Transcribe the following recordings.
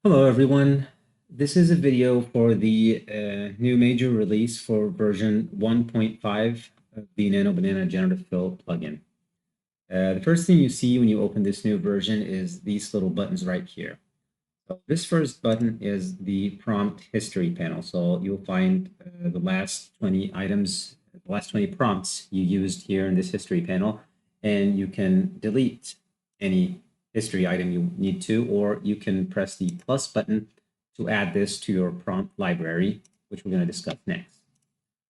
Hello everyone. This is a video for the new major release for version 1.5 of the Nano Banana Generative Fill plugin. The first thing you see when you open this new version is these little buttons right here. So this first button is the prompt history panel. So you'll find the last 20 items, the last 20 prompts you used here in this history panel, and you can delete any history item you need to, or you can press the plus button to add this to your prompt library, which we're going to discuss next.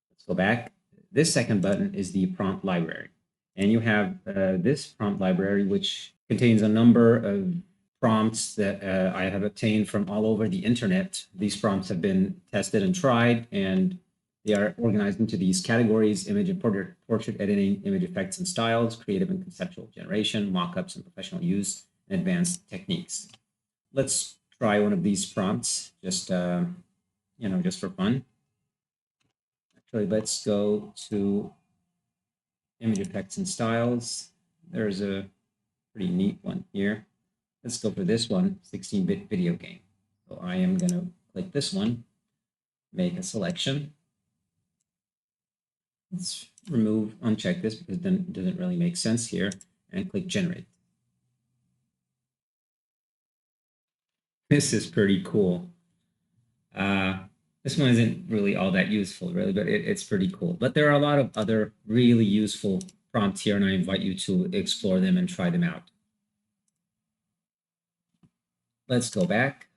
Let's go back. This second button is the prompt library. And you have this prompt library, which contains a number of prompts that I have obtained from all over the internet. These prompts have been tested and tried, and they are organized into these categories: image and portrait editing, image effects and styles, creative and conceptual generation, mockups and professional use, and advanced techniques. Let's try one of these prompts, just just for fun. Actually, let's go to image effects and styles. There's a pretty neat one here. Let's go for this one, 16-bit video game. So I am going to click this one, make a selection. Let's uncheck this because it doesn't really make sense here, and click generate. This is pretty cool. This one isn't really all that useful, really, but it's pretty cool. But there are a lot of other really useful prompts here, and I invite you to explore them and try them out. Let's go back.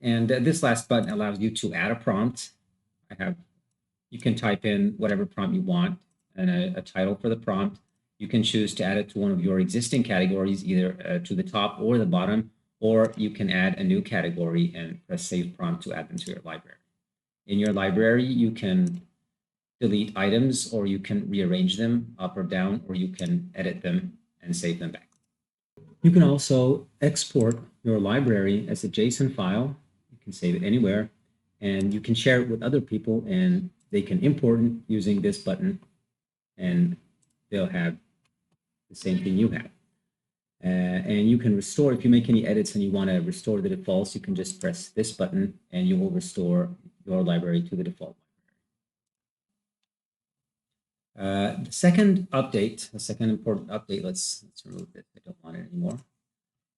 And this last button allows you to add a prompt. You can type in whatever prompt you want and a title for the prompt. You can choose to add it to one of your existing categories, either to the top or the bottom, or you can add a new category and press Save Prompt to add them to your library. In your library, you can delete items, or you can rearrange them up or down, or you can edit them and save them back. You can also export your library as a JSON file. You can save it anywhere, and you can share it with other people, and they can import it using this button, and they'll have the same thing you have. And you can restore, if you make any edits and you want to restore the defaults, you can just press this button and you will restore your library to the default library. The second important update, let's remove it, I don't want it anymore,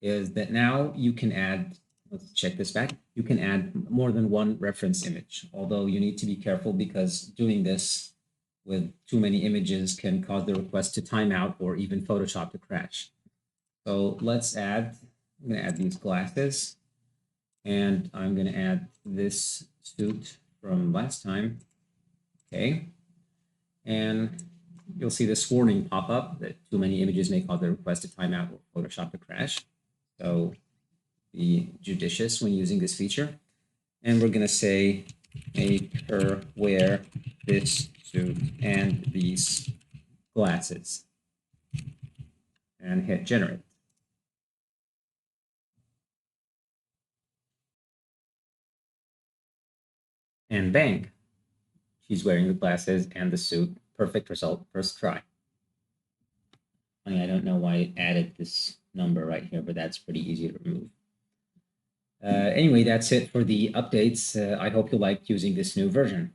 is that now you can add, let's check this back, you can add more than one reference image, although you need to be careful because doing this with too many images can cause the request to time out or even Photoshop to crash. So I'm going to add these glasses, and I'm going to add this suit from last time. Okay. And you'll see this warning pop up that too many images may cause the request to time out or Photoshop to crash. So be judicious when using this feature. And we're going to say, make her wear this suit and these glasses. And hit generate. And bang, she's wearing the glasses and the suit. Perfect result, first try. I don't know why it added this number right here, but that's pretty easy to remove. Anyway, that's it for the updates. I hope you liked using this new version.